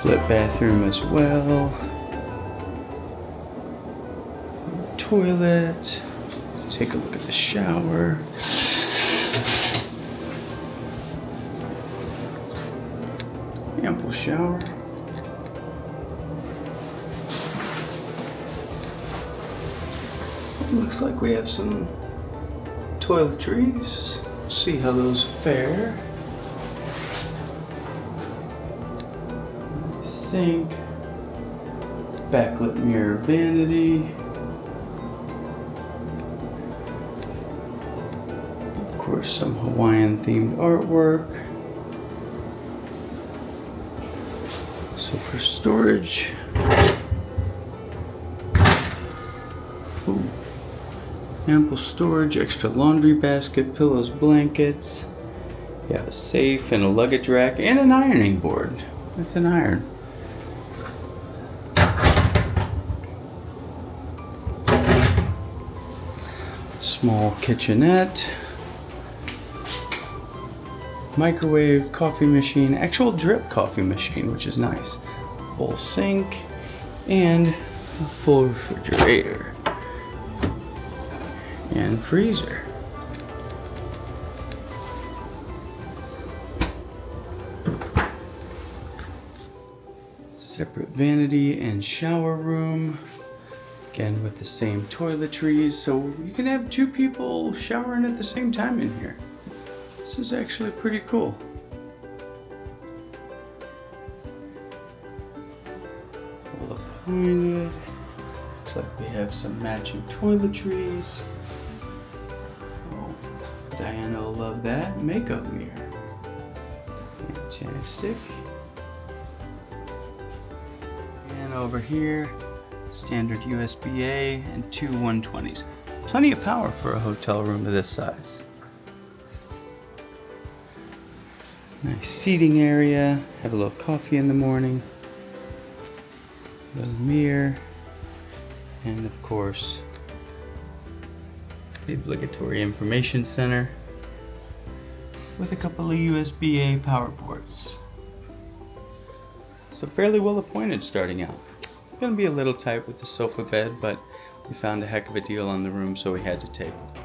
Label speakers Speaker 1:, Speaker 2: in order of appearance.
Speaker 1: split bathroom as well. Toilet. Let's take a look at the shower. Ample shower. Looks like we have some toiletries. See how those fare. Sink. Backlit mirror vanity. Of course, some Hawaiian themed artwork. So for storage, ooh, ample storage, extra laundry basket, pillows, blankets. You have a safe and a luggage rack and an ironing board with an iron. Small kitchenette. Microwave, coffee machine, actual drip coffee machine, which is nice. Full sink and a full refrigerator and freezer. Separate vanity and shower room. Again with the same toiletries, so you can have two people showering at the same time in here. This is actually pretty cool. Well appointed. Looks like we have some matching toiletries. Oh, Diana will love that. Makeup mirror. Fantastic. And over here, standard USB-A and two 120s. Plenty of power for a hotel room of this size. Nice seating area, have a little coffee in the morning, a little mirror, and of course, the obligatory information center with a couple of USB-A power ports. So fairly well appointed starting out. Gonna be a little tight with the sofa bed, but we found a heck of a deal on the room, so we had to take it.